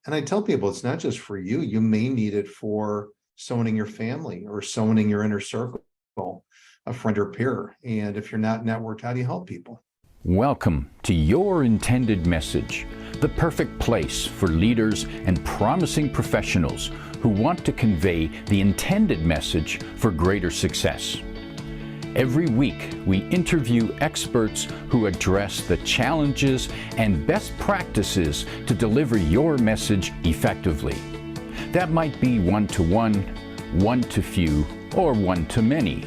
And I tell people it's not just for you. You may need it for someone in your family or someone in your inner circle, a friend or peer. And if you're not networked, how do you help people? Welcome to Your Intended Message, the perfect place for leaders and promising professionals who want to convey the intended message for greater success. Every week, we interview experts who address the challenges and best practices to deliver your message effectively. That might be one-to-one, one-to-few, or one-to-many.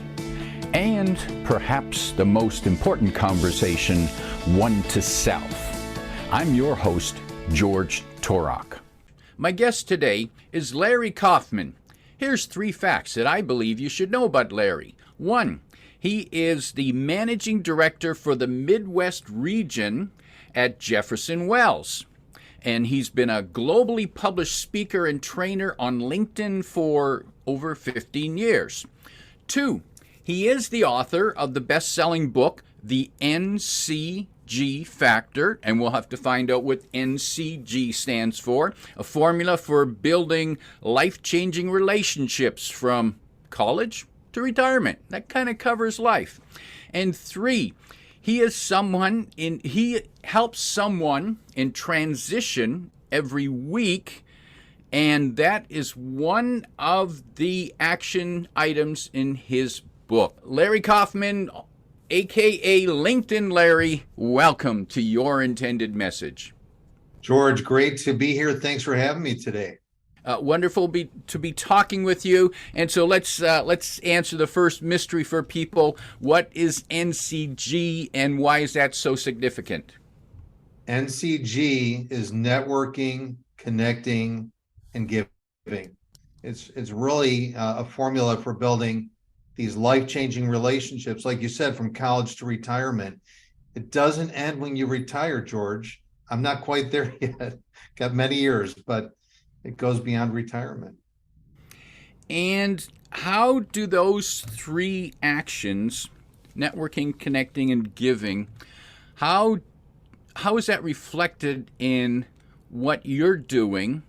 And perhaps the most important conversation, one-to-self. I'm your host, George Torok. My guest today is Larry Kaufman. Here's 3 facts that I believe you should know about Larry. 1, he is the managing director for the Midwest region at Jefferson Wells. And he's been a globally published speaker and trainer on LinkedIn for over 15 years. 2, he is the author of the best-selling book, The NCG Factor, and we'll have to find out what NCG stands for, a formula for building life-changing relationships from college to retirement. That kind of covers life. And 3, he helps someone in transition every week, and that is one of the action items in his book. Larry Kaufman, aka LinkedIn Larry, welcome to Your Intended Message. George, great to be here. Thanks for having me today. Wonderful to be talking with you. And so let's answer the first mystery for people. What is NCG and why is that so significant? NCG is networking, connecting, and giving. It's really a formula for building these life-changing relationships, like you said, from college to retirement. It doesn't end when you retire, George. I'm not quite there yet. Got many years, but it goes beyond retirement. And how do those 3 actions, networking, connecting, and giving, how is that reflected in what you're doing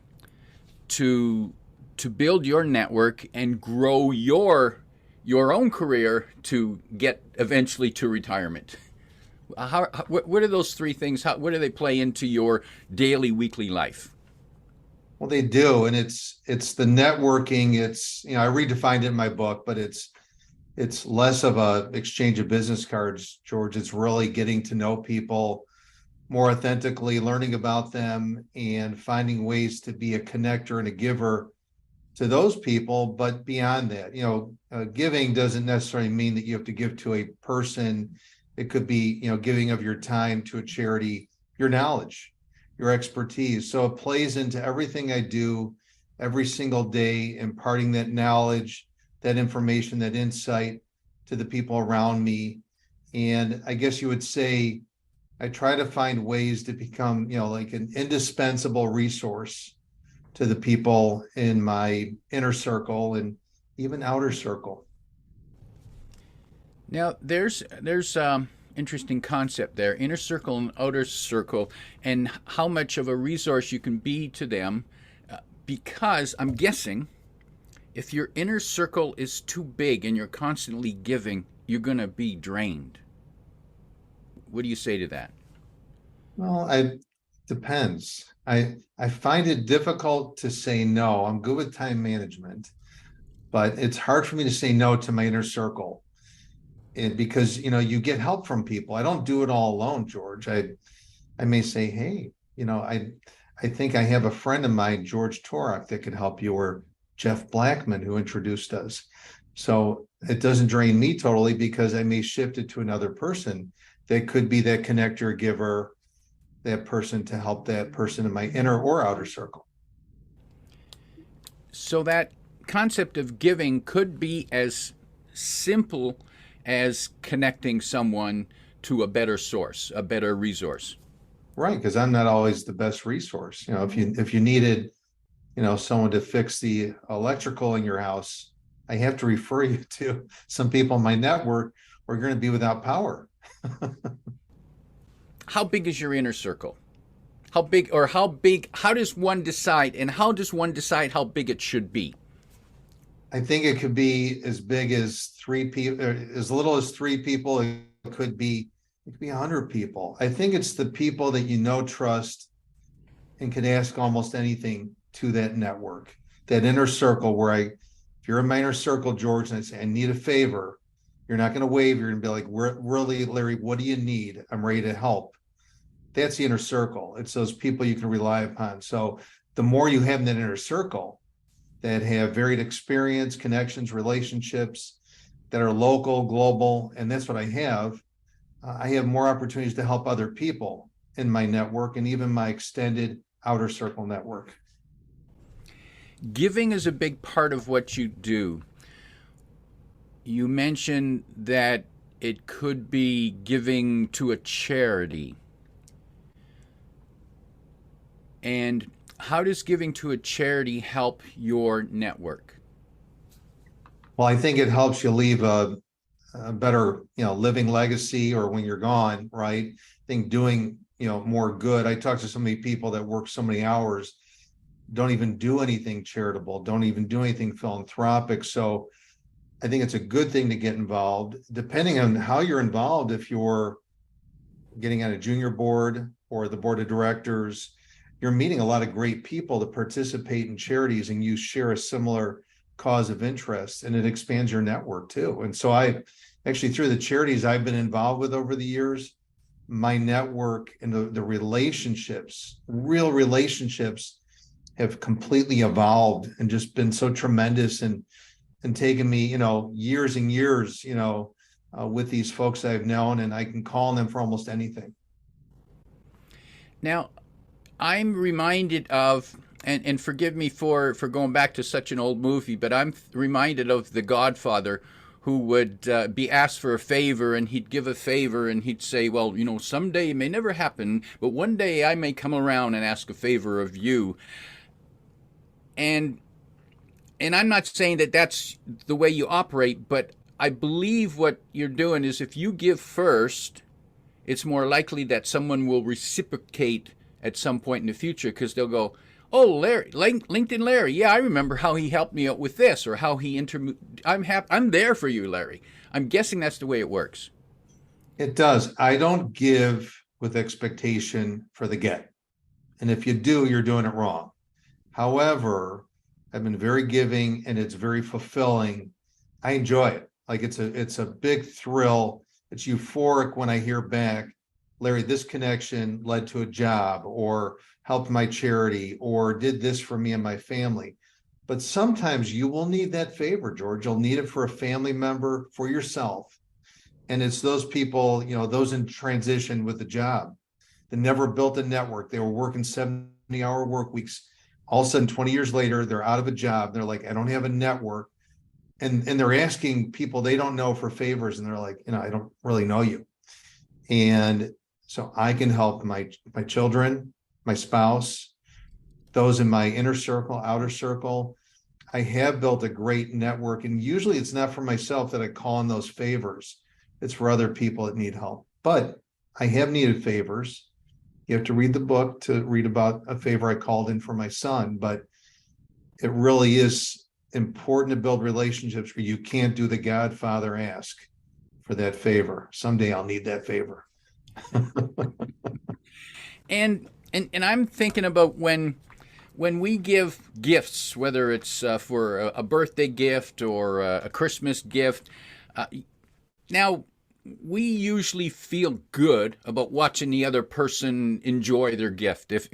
to build your network and grow your own career to get eventually to retirement? What are those 3 things? What do they play into your daily, weekly life? Well, they do, and it's the networking. It's, I redefined it in my book, but it's less of a exchange of business cards, George. It's really getting to know people more authentically, learning about them, and finding ways to be a connector and a giver to those people. But beyond that, giving doesn't necessarily mean that you have to give to a person. It could be, giving of your time to a charity, your knowledge, your expertise. So it plays into everything I do every single day, imparting that knowledge, that information, that insight to the people around me. And I guess you would say I try to find ways to become, like an indispensable resource to the people in my inner circle and even outer circle. Now, there's interesting concept there, inner circle and outer circle, and how much of a resource you can be to them, because I'm guessing if your inner circle is too big and you're constantly giving, you're going to be drained. What do you say to that? Well, it depends. I find it difficult to say no. I'm good with time management, but it's hard for me to say no to my inner circle. Because you get help from people. I don't do it all alone, George. I may say, hey, I think I have a friend of mine, George Torok, that could help you, or Jeff Blackman, who introduced us. So it doesn't drain me totally, because I may shift it to another person that could be that connector, giver, that person to help that person in my inner or outer circle. So that concept of giving could be as simple as connecting someone to a better source, a better resource. Right, because I'm not always the best resource. If you needed, someone to fix the electrical in your house, I have to refer you to some people in my network, or you're going to be without power. How big is your inner circle? How does one decide, and how does one decide how big it should be? I think it could be as big as 3 people, or as little as 3 people. It could be 100 people. I think it's the people that you know, trust, and can ask almost anything to that network, that inner circle where if you're in my inner circle, George, and I say, I need a favor, you're not going to wave. You're going to be like, really, Larry, what do you need? I'm ready to help. That's the inner circle. It's those people you can rely upon. So the more you have in that inner circle that have varied experience, connections, relationships that are local, global, and that's what I have more opportunities to help other people in my network and even my extended outer circle network. Giving is a big part of what you do. You mentioned that it could be giving to a charity. And how does giving to a charity help your network? Well, I think it helps you leave a better, living legacy, or when you're gone, right? I think doing, more good. I talk to so many people that work so many hours, don't even do anything charitable, don't even do anything philanthropic. So I think it's a good thing to get involved, depending on how you're involved. If you're getting on a junior board or the board of directors, you're meeting a lot of great people to participate in charities, and you share a similar cause of interest, and it expands your network too. And so I actually, through the charities I've been involved with over the years, my network and the relationships, real relationships, have completely evolved and just been so tremendous, and taken me, years and years, with these folks I've known, and I can call on them for almost anything. Now, I'm reminded of, and forgive me for going back to such an old movie, but I'm reminded of The Godfather, who would be asked for a favor, and he'd give a favor, and he'd say, well, someday it may never happen, but one day I may come around and ask a favor of you. And I'm not saying that that's the way you operate, but I believe what you're doing is, if you give first, it's more likely that someone will reciprocate at some point in the future, because they'll go, oh, Larry, LinkedIn Larry, yeah, I remember how he helped me out with this, or how I'm there for you, Larry. I'm guessing that's the way it works. It does. I don't give with expectation for the get. And if you do, you're doing it wrong. However, I've been very giving, and it's very fulfilling. I enjoy it. Like, it's a big thrill. It's euphoric when I hear back, Larry, this connection led to a job, or helped my charity, or did this for me and my family. But sometimes you will need that favor, George. You'll need it for a family member, for yourself. And it's those people, those in transition with the job that never built a network. They were working 70-hour work weeks. All of a sudden, 20 years later, they're out of a job. They're like, I don't have a network. And they're asking people they don't know for favors. And they're like, I don't really know you. And so I can help my children, my spouse, those in my inner circle, outer circle. I have built a great network. And usually it's not for myself that I call in those favors. It's for other people that need help. But I have needed favors. You have to read the book to read about a favor I called in for my son. But it really is important to build relationships where you can't do the Godfather ask for that favor. Someday I'll need that favor. And I'm thinking about when we give gifts, whether it's for a birthday gift or a Christmas gift. Now, we usually feel good about watching the other person enjoy their gift. If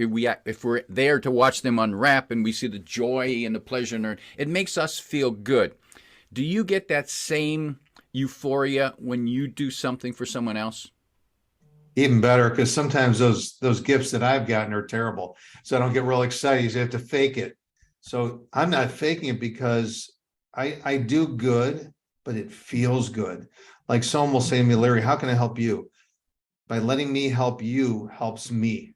we're there to watch them unwrap, and we see the joy and the pleasure, it makes us feel good. Do you get that same euphoria when you do something for someone else? Even better, because sometimes those gifts that I've gotten are terrible. So I don't get real excited. You have to fake it. So I'm not faking it, because I do good, but it feels good. Like someone will say to me, Larry, how can I help you? By letting me help you helps me.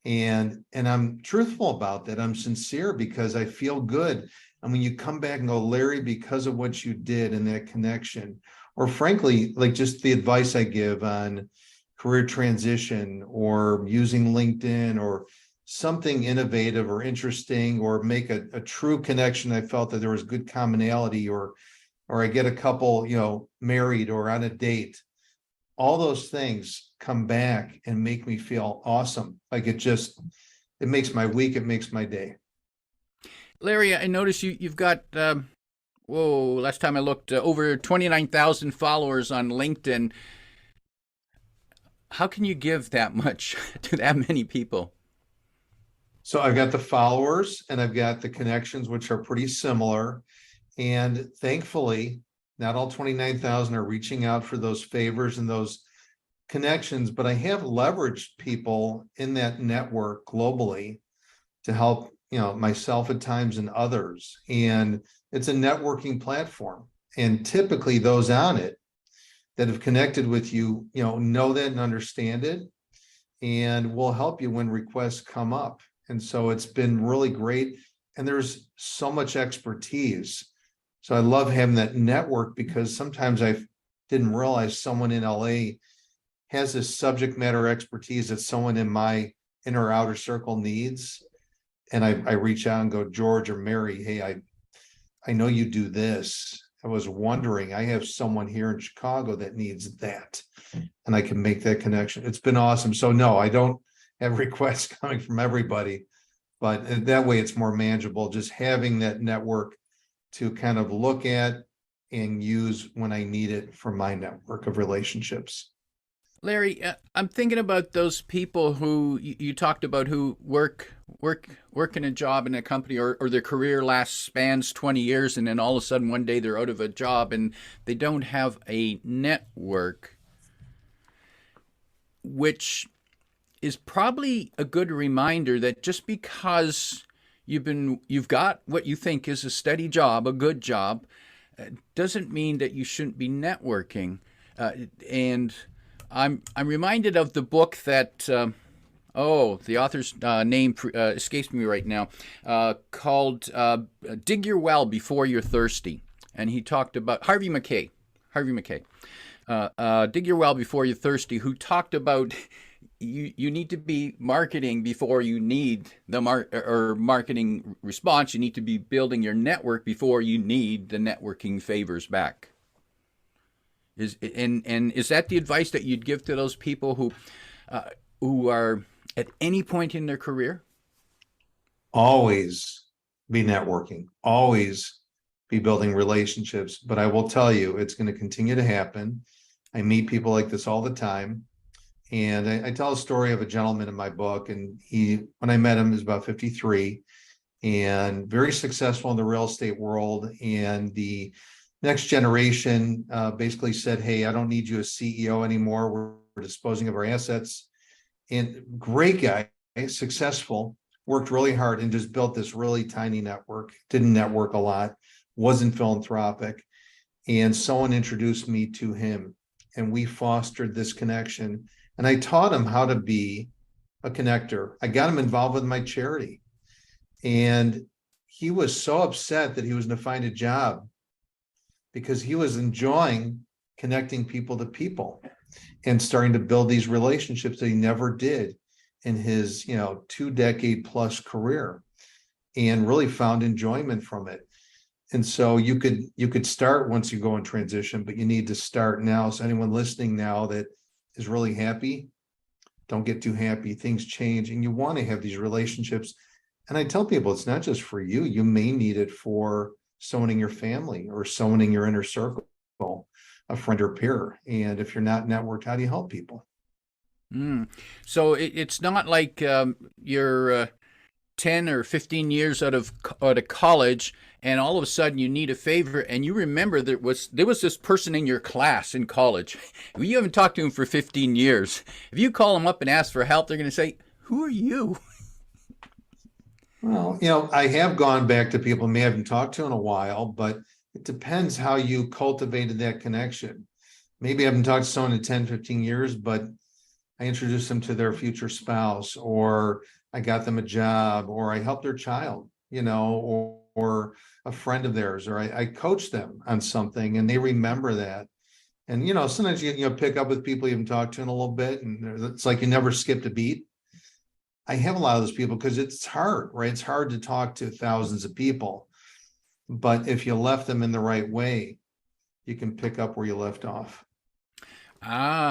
And I'm truthful about that. I'm sincere, because I feel good. And when you come back and go, Larry, because of what you did and that connection, or frankly, like just the advice I give on career transition or using LinkedIn or something innovative or interesting, or make a true connection. I felt that there was good commonality, or I get a couple, married or on a date. All those things come back and make me feel awesome. Like it makes my week, it makes my day. Larry, I noticed you've got last time I looked, over 29,000 followers on LinkedIn. How can you give that much to that many people? So I've got the followers and I've got the connections, which are pretty similar. And thankfully, not all 29,000 are reaching out for those favors and those connections, but I have leveraged people in that network globally to help, myself at times and others. And it's a networking platform. And typically those on it that have connected with you, know that and understand it, and will help you when requests come up. And so it's been really great. And there's so much expertise. So I love having that network, because sometimes I didn't realize someone in LA has this subject matter expertise that someone in my inner or outer circle needs. And I reach out and go, George or Mary, hey, I know you do this. I was wondering, I have someone here in Chicago that needs that, and I can make that connection. It's been awesome. So no, I don't have requests coming from everybody, but that way it's more manageable, just having that network to kind of look at and use when I need it for my network of relationships. Larry, I'm thinking about those people who you talked about, who work in a job in a company, or their career spans 20 years, and then all of a sudden one day they're out of a job and they don't have a network, which is probably a good reminder that just because you've got what you think is a steady job, a good job, doesn't mean that you shouldn't be networking. And I'm reminded of the book that the author's name escapes me right now, called "Dig Your Well Before You're Thirsty," and he talked about Harvey Mackay, "Dig Your Well Before You're Thirsty," who talked about you need to be marketing before you need the marketing response. You need to be building your network before you need the networking favors back. Is that the advice that you'd give to those people who are at any point in their career? Always be networking, always be building relationships. But I will tell you, it's going to continue to happen. I meet people like this all the time. And I tell a story of a gentleman in my book, and when I met him, he was about 53 and very successful in the real estate world. And the next generation basically said, hey, I don't need you as CEO anymore. We're disposing of our assets. And great guy, successful, worked really hard and just built this really tiny network, didn't network a lot, wasn't philanthropic. And someone introduced me to him, and we fostered this connection. And I taught him how to be a connector. I got him involved with my charity. And he was so upset that he was going to find a job, because he was enjoying connecting people to people and starting to build these relationships that he never did in his 2-decade plus career, and really found enjoyment from it. And so you could start once you go in transition, but you need to start now. So anyone listening now that is really happy, don't get too happy. Things change, and you want to have these relationships. And I tell people, it's not just for you. You may need it for someone in your family or someone in your inner circle, a friend or peer. And if you're not networked, how do you help people? So it's not like you're 10 or 15 years out of college, and all of a sudden you need a favor, and you remember there was this person in your class in college. You haven't talked to him for 15 years. If you call them up and ask for help, they're going to say, who are you? Well, I have gone back to people I haven't talked to in a while, but it depends how you cultivated that connection. Maybe I haven't talked to someone in 10, 15 years, but I introduced them to their future spouse, or I got them a job, or I helped their child, or a friend of theirs, or I coached them on something and they remember that. And, sometimes you pick up with people you haven't talked to in a little bit, and it's like you never skipped a beat. I have a lot of those people because it's hard, right? It's hard to talk to thousands of people. But if you left them in the right way, you can pick up where you left off.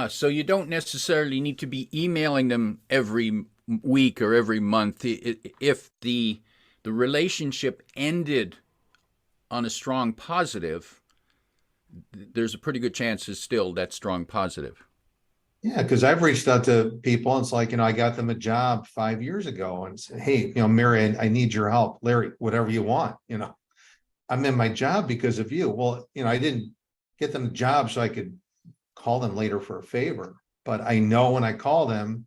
So you don't necessarily need to be emailing them every week or every month. If the relationship ended on a strong positive, there's a pretty good chance it's still that strong positive. Yeah, because I've reached out to people and it's like, I got them a job 5 years ago and said, hey, Mary, I need your help. Larry, whatever you want, I'm in my job because of you. Well, I didn't get them a job so I could call them later for a favor, but I know when I call them,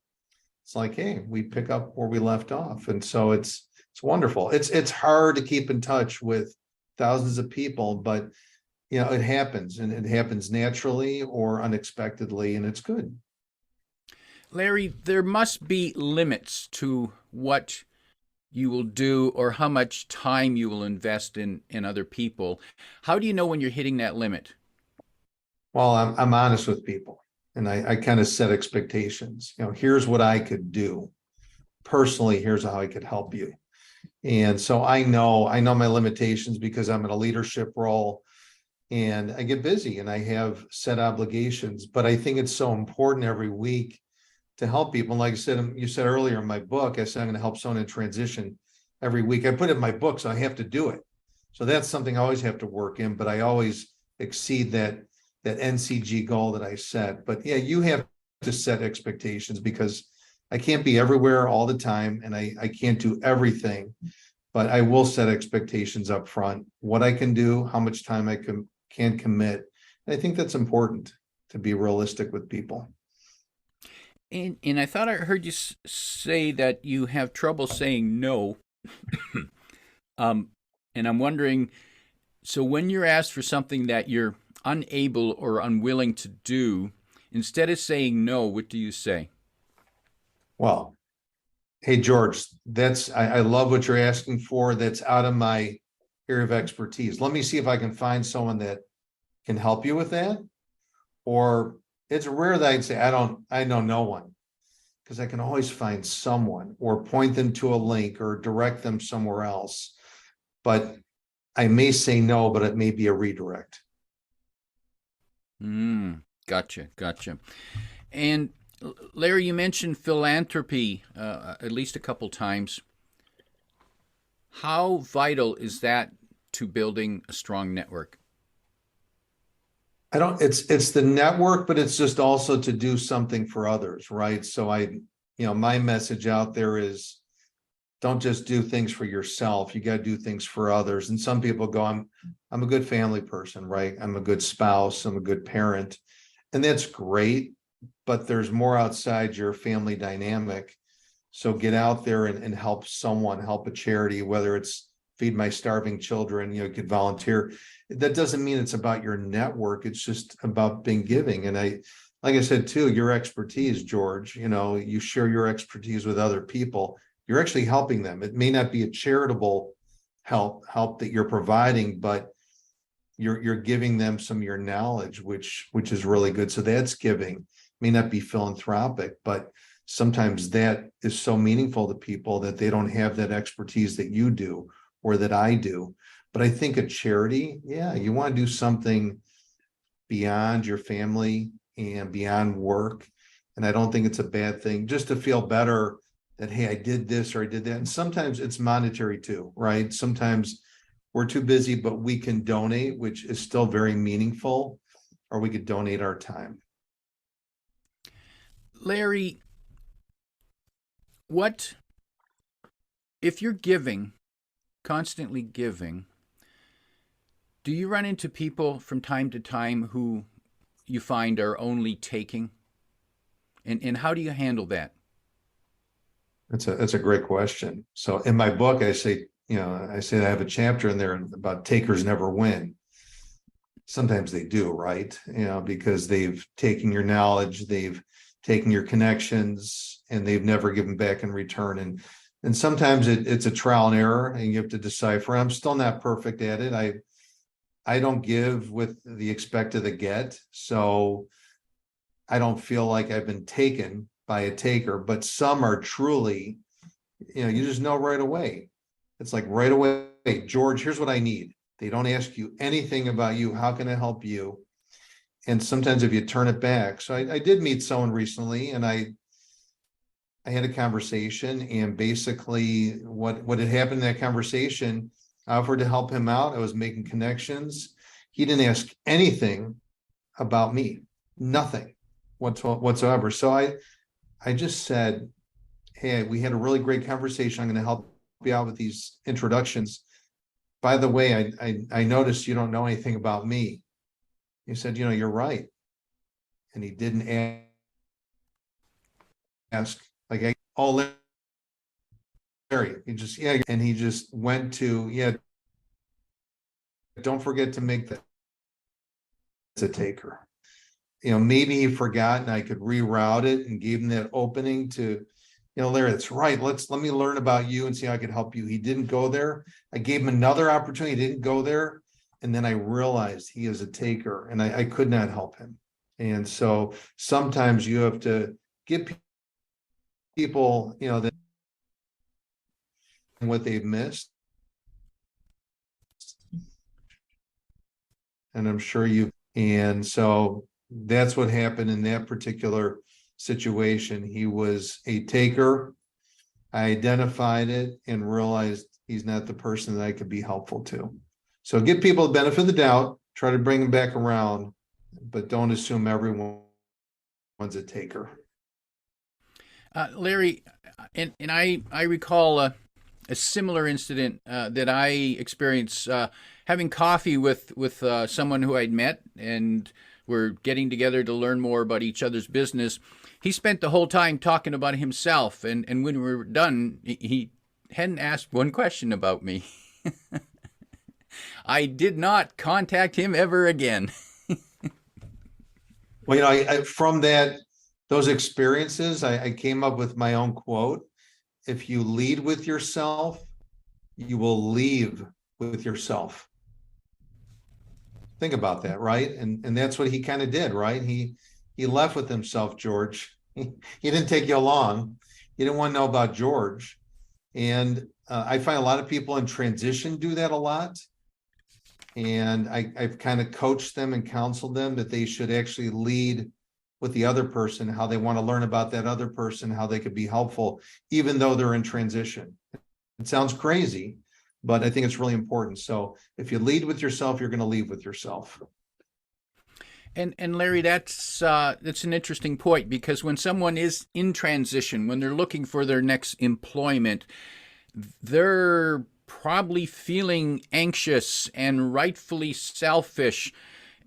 it's like, hey, we pick up where we left off. And so it's wonderful. It's hard to keep in touch with thousands of people, but it happens, and it happens naturally or unexpectedly, and it's good. Larry, there must be limits to what you will do or how much time you will invest in other people. How do you know when you're hitting that limit? Well, I'm honest with people, and I kind of set expectations. Here's what I could do personally. Here's how I could help you. And so I know my limitations because I'm in a leadership role and I get busy and I have set obligations. But I think it's so important every week to help people. And like I said, you said earlier in my book, I said I'm going to help someone in transition every week. I put it in my book, so I have to do it. So that's something I always have to work in, but I always exceed that NCG goal that I set. But yeah, you have to set expectations because I can't be everywhere all the time and I can't do everything, but I will set expectations up front, what I can do, how much time I can commit. And I think that's important to be realistic with people. And I thought I heard you say that you have trouble saying no. And I'm wondering, so when you're asked for something that you're unable or unwilling to do, instead of saying no, what do you say? Well, hey, George, I love what you're asking for. That's out of my area of expertise. Let me see if I can find someone that can help you with that. Or it's rare that I'd say, I know no one, because I can always find someone or point them to a link or direct them somewhere else. But I may say no, but it may be a redirect. Gotcha. And Larry, you mentioned philanthropy at least a couple times. How vital is that to building a strong network? It's the network, but it's just also to do something for others, right? So my message out there is don't just do things for yourself. You got to do things for others. And some people go, I'm a good family person, right? I'm a good spouse. I'm a good parent. And that's great, but there's more outside your family dynamic. So get out there and help someone, help a charity, whether it's feed my starving children, you could volunteer. That doesn't mean it's about your network. It's just about being giving. And like I said, too, your expertise, George, you share your expertise with other people. You're actually helping them. It may not be a charitable help that you're providing, but you're giving them some of your knowledge, which is really good. So that's giving. May not be philanthropic, but sometimes that is so meaningful to people that they don't have that expertise that you do or that I do. But I think a charity, yeah, you want to do something beyond your family and beyond work. And I don't think it's a bad thing just to feel better that, hey, I did this or I did that. And sometimes it's monetary too, right? Sometimes we're too busy, but we can donate, which is still very meaningful, or we could donate our time. Larry, what if you're giving, constantly giving, do you run into people from time to time who you find are only taking? And how do you handle that? That's a great question. So in my book, I say I have a chapter in there about takers never win. Sometimes they do, right? Because they've taken your knowledge, they've taken your connections, and they've never given back in return. And sometimes it's a trial and error, and you have to decipher. I'm still not perfect at it. I don't give with the expect of the get. So I don't feel like I've been taken by a taker, but some are truly, you just know right away. It's like right away, "Hey, George, here's what I need." They don't ask you anything about you. How can I help you? And sometimes if you turn it back. So I did meet someone recently, and I had a conversation, and basically what had happened in that conversation, I offered to help him out. I was making connections. He didn't ask anything about me, nothing whatsoever. So I just said, "Hey, we had a really great conversation. I'm going to help you out with these introductions. By the way, I noticed you don't know anything about me." He said, "You're right." And he didn't ask, like, "Oh, Larry," and he just went to, "Yeah, don't forget to make that a taker." Maybe he forgot and I could reroute it and gave him that opening to, "Larry, that's right. Let me learn about you and see how I could help you." He didn't go there. I gave him another opportunity. He didn't go there. And then I realized he is a taker, and I could not help him. And so sometimes you have to give people, that what they've missed. And I'm sure and so that's what happened in that particular situation. He was a taker. I identified it and realized he's not the person that I could be helpful to. So give people the benefit of the doubt, try to bring them back around, but don't assume everyone's a taker. Larry, and I recall a similar incident that I experienced having coffee with someone who I'd met, and we're getting together to learn more about each other's business. He spent the whole time talking about himself, and when we were done, he hadn't asked one question about me. I did not contact him ever again. Well, from those experiences, I came up with my own quote. If you lead with yourself, you will leave with yourself. Think about that, right? And that's what he kind of did, right? He left with himself, George. He didn't take you along. You didn't want to know about George. And I find a lot of people in transition do that a lot. And I've kind of coached them and counseled them that they should actually lead with the other person, how they want to learn about that other person, how they could be helpful, even though they're in transition. It sounds crazy, but I think it's really important. So if you lead with yourself, you're going to leave with yourself. And Larry, that's an interesting point, because when someone is in transition, when they're looking for their next employment, they're probably feeling anxious and rightfully selfish,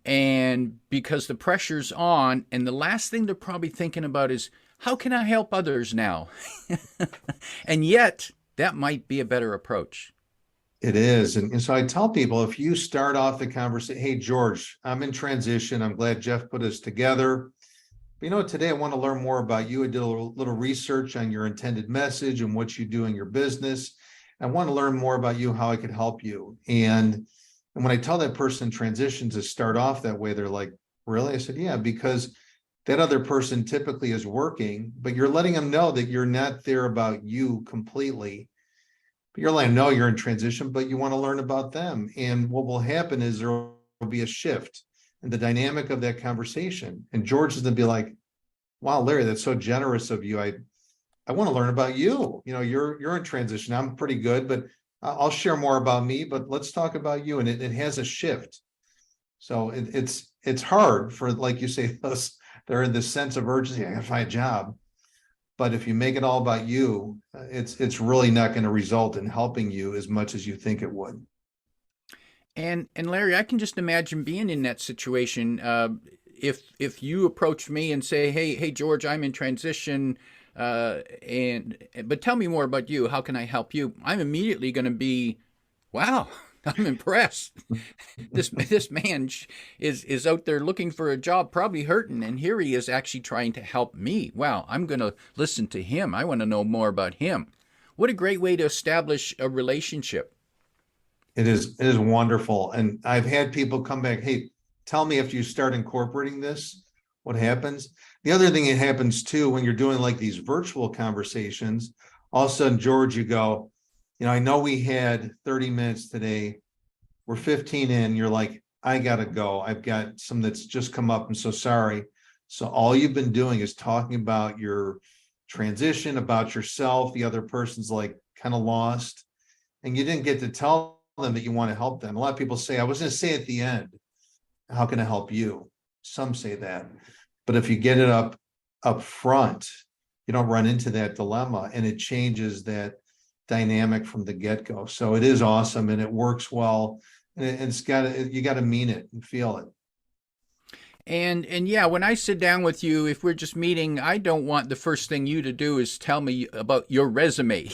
and because the pressure's on, and the last thing they're probably thinking about is, how can I help others now? And yet that might be a better approach. It is. And so I tell people, if you start off the conversation, "Hey, George, I'm in transition. I'm glad Jeff put us together. But today I want to learn more about you. I did a little research on your intended message and what you do in your business. I want to learn more about you, how I could help you." And when I tell that person in transition to start off that way, they're like, "Really?" I said, "Yeah, because that other person typically is working, but you're letting them know that you're not there about you completely. But you're letting them know you're in transition, but you want to learn about them. And what will happen is there will be a shift in the dynamic of that conversation. And George is going to be like, "Wow, Larry, that's so generous of you. I want to learn about you. You're in transition. I'm pretty good, but I'll share more about me, but let's talk about you." And it has a shift. So it's hard for, like you say, they're in this sense of urgency. I gotta find a job. But if you make it all about you, it's really not going to result in helping you as much as you think it would. And Larry, I can just imagine being in that situation. If you approach me and say, hey George, I'm in transition, but tell me more about you. How can I help you? I'm immediately going to be, wow, I'm impressed. This man is out there looking for a job, probably hurting, and here he is actually trying to help me. Wow, I'm going to listen to him. I want to know more about him. What a great way to establish a relationship. It is wonderful. And I've had people come back, hey, tell me if you start incorporating this, what happens. The other thing that happens too, when you're doing like these virtual conversations, all of a sudden, George, you go, I know we had 30 minutes today. We're 15 in. You're like, I got to go. I've got some that's just come up. I'm so sorry. So all you've been doing is talking about your transition, about yourself. The other person's like kind of lost. And you didn't get to tell them that you want to help them. A lot of people say, I was going to say at the end, how can I help you? Some say that. But if you get it up front, you don't run into that dilemma, and it changes that dynamic from the get-go. So it is awesome, and it works well. And you got to mean it and feel it. And yeah, when I sit down with you, if we're just meeting, I don't want the first thing you to do is tell me about your resume.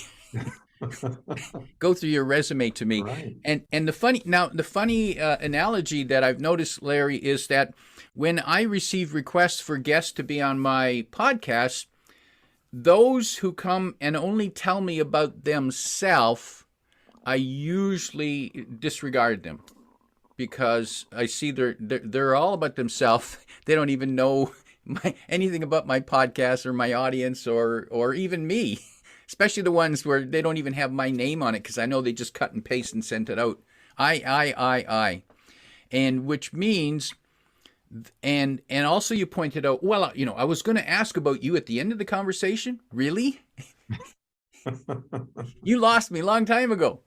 Go through your resume to me. Right. And the funny analogy that I've noticed, Larry, is that when I receive requests for guests to be on my podcast, those who come and only tell me about themselves, I usually disregard them, because I see they're all about themselves. They don't even know anything about my podcast or my audience or even me, especially the ones where they don't even have my name on it, because I know they just cut and paste and sent it out. I. And which means, and also you pointed out, well, I was going to ask about you at the end of the conversation. Really? You lost me a long time ago.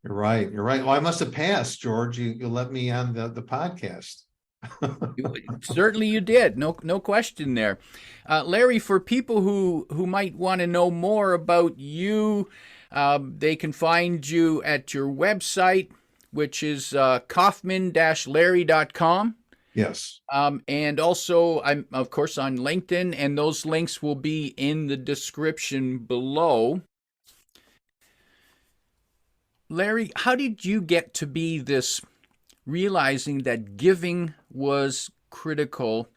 You're right. Well, I must have passed, George. You let me on the podcast. Certainly you did. No question there. Larry, for people who might want to know more about you, they can find you at your website, which is kaufman-larry.com. Yes. And also, I'm, of course, on LinkedIn, and those links will be in the description below. Larry, how did you get to be this, realizing that giving was critical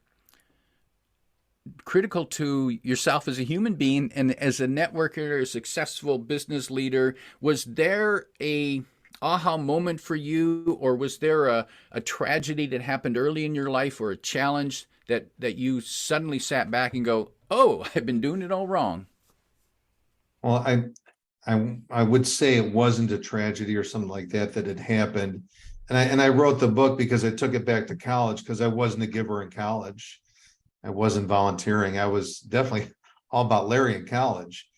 to yourself as a human being and as a networker, a successful business leader? Was there a aha moment for you, or was there a tragedy that happened early in your life, or a challenge that you suddenly sat back and go, oh, I've been doing it all wrong? Well, I would say it wasn't a tragedy or something like that had happened. And I wrote the book because I took it back to college, because I wasn't a giver in college. I wasn't volunteering. I was definitely all about Larry in college.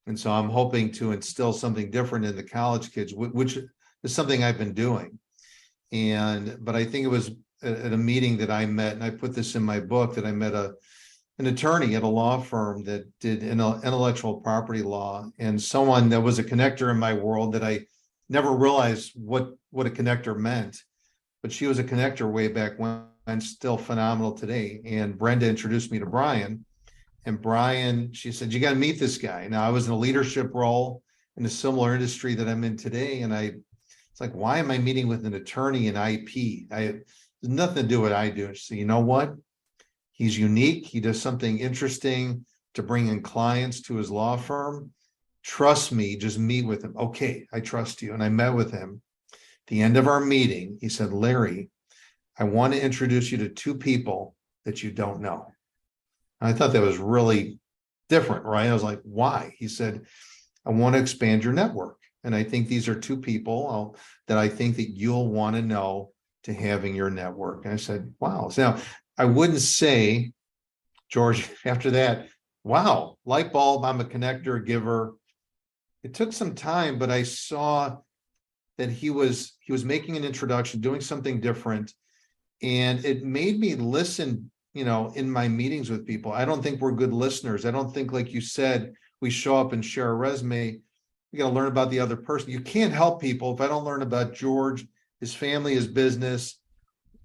And so I'm hoping to instill something different in the college kids, which is something I've been doing. But I think it was at a meeting that I met, and I put this in my book, that I met an attorney at a law firm that did intellectual property law, and someone that was a connector in my world that I never realized what a connector meant. But she was a connector way back when, and still phenomenal today. And Brenda introduced me to Brian. And Brian, she said, you got to meet this guy. Now, I was in a leadership role in a similar industry that I'm in today. And it's like, why am I meeting with an attorney in IP? There's nothing to do with what I do. So you know what? He's unique. He does something interesting to bring in clients to his law firm. Trust me, just meet with him. Okay, I trust you. And I met with him. At the end of our meeting, he said, Larry, I want to introduce you to two people that you don't know. And I thought that was really different, right? I was like, why? He said, I want to expand your network. And I think these are two people that I think that you'll want to know to have in your network. And I said, wow. So now, I wouldn't say, George, after that, wow, light bulb, I'm a connector, a giver. It took some time, but I saw that he was making an introduction, doing something different. And it made me listen, in my meetings with people. I don't think we're good listeners. I don't think, like you said, we show up and share a resume. We got to learn about the other person. You can't help people if I don't learn about George, his family, his business,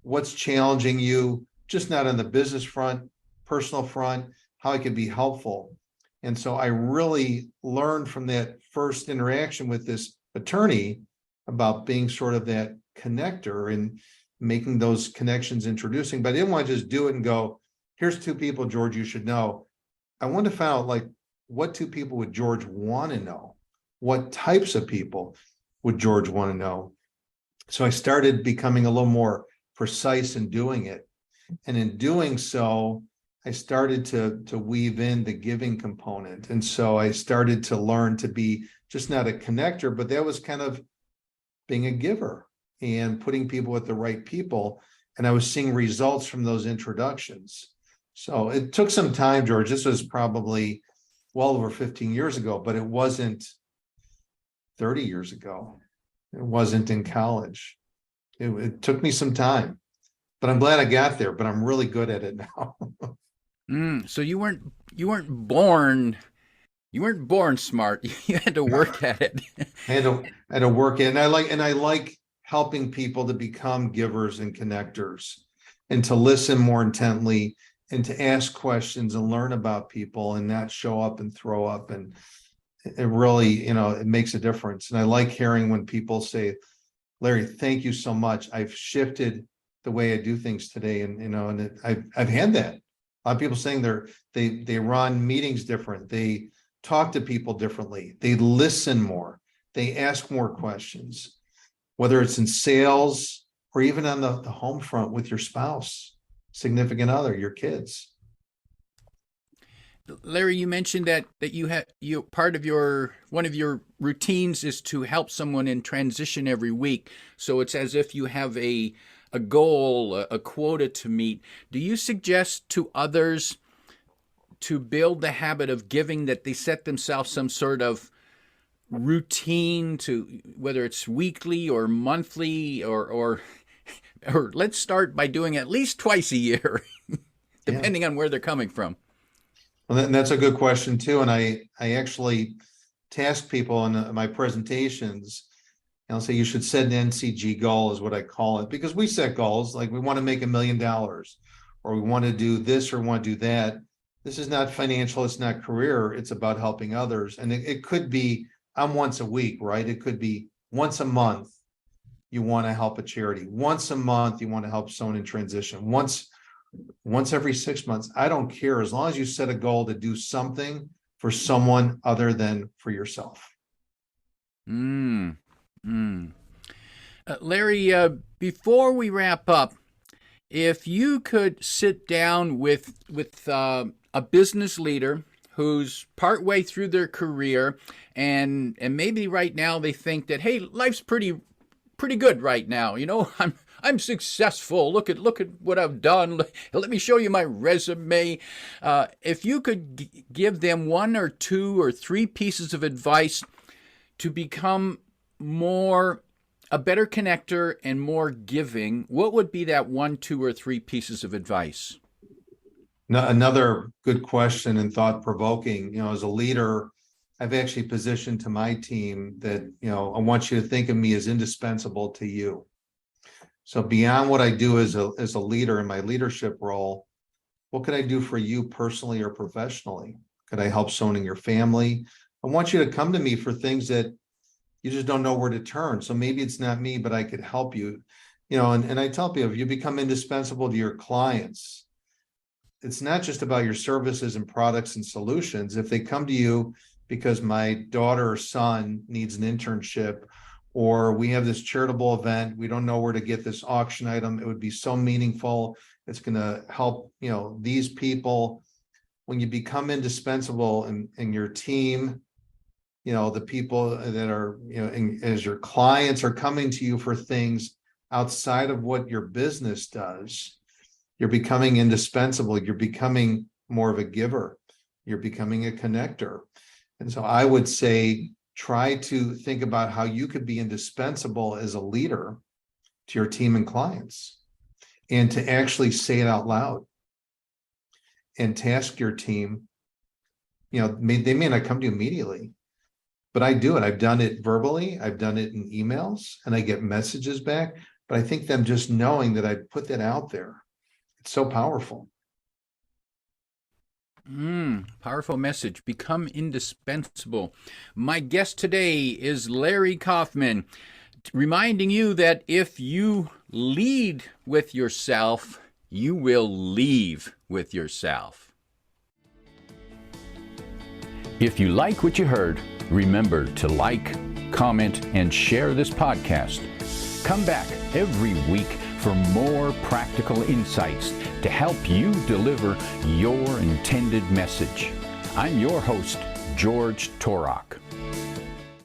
what's challenging you, just not on the business front, personal front, how I could be helpful. And so I really learned from that first interaction with this attorney about being sort of that connector and making those connections, introducing. But I didn't want to just do it and go, here's two people, George, you should know. I wanted to find out, like, what two people would George want to know? What types of people? would George want to know? So I started becoming a little more precise in doing it. And in doing so, I started to weave in the giving component. And so I started to learn to be just not a connector, but that was kind of being a giver and putting people with the right people. And I was seeing results from those introductions. So it took some time, George. This was probably well over 15 years ago, but it wasn't 30 years ago. It wasn't in college. It took me some time, but I'm glad I got there, but I'm really good at it now. So you weren't born smart. You had to work at it. I had to work in, and I like helping people to become givers and connectors and to listen more intently and to ask questions and learn about people and not show up and throw up. And it really, it makes a difference. And I like hearing when people say, Larry, thank you so much. I've shifted the way I do things today. And I've had that. A lot of people saying they run meetings different. They talk to people differently. They listen more. They ask more questions, whether it's in sales or even on the home front with your spouse, significant other, your kids. Larry, you mentioned that one of your routines is to help someone in transition every week. So it's as if you have a goal, a quota to meet. Do you suggest to others to build the habit of giving, that they set themselves some sort of routine, to whether it's weekly or monthly, or let's start by doing at least twice a year, depending on where they're coming from? Well, that's a good question too. And I actually task people in my presentations. I'll say you should set an NCG goal, is what I call it, because we set goals like we want to make $1 million, or we want to do this or want to do that. This is not financial. It's not career. It's about helping others. And it could be once a week, right? It could be once a month. You want to help a charity. Once a month, you want to help someone in transition. Once every 6 months. I don't care, as long as you set a goal to do something for someone other than for yourself. Larry, before we wrap up, if you could sit down with a business leader who's partway through their career, and maybe right now they think that, hey, life's pretty good right now. I'm successful. Look at what I've done. Let me show you my resume. If you could give them 1 or 2 or 3 pieces of advice to become a better connector and more giving, what would be that 1, 2, or 3 pieces of advice? Another good question and thought-provoking. As a leader, I've actually positioned to my team that, I want you to think of me as indispensable to you. So beyond what I do as a leader in my leadership role, what could I do for you personally or professionally? Could I help someone in your family? I want you to come to me for things that you just don't know where to turn. So maybe it's not me, but I could help you. And I tell people, if you become indispensable to your clients, it's not just about your services and products and solutions. If they come to you because my daughter or son needs an internship, or we have this charitable event, we don't know where to get this auction item, it would be so meaningful. It's going to help, these people. When you become indispensable in your team, the people that are, as your clients are coming to you for things outside of what your business does, you're becoming indispensable. You're becoming more of a giver. You're becoming a connector. And so I would say, try to think about how you could be indispensable as a leader to your team and clients, and to actually say it out loud and task your team. They may not come to you immediately, but I do it. I've done it verbally. I've done it in emails, and I get messages back. But I think them just knowing that I put that out there, it's so powerful. Powerful message. Become indispensable. My guest today is Larry Kaufman, reminding you that if you lead with yourself, you will leave with yourself. If you like what you heard, remember to like, comment, and share this podcast. Come back every week for more practical insights to help you deliver your intended message. I'm your host, George Torok.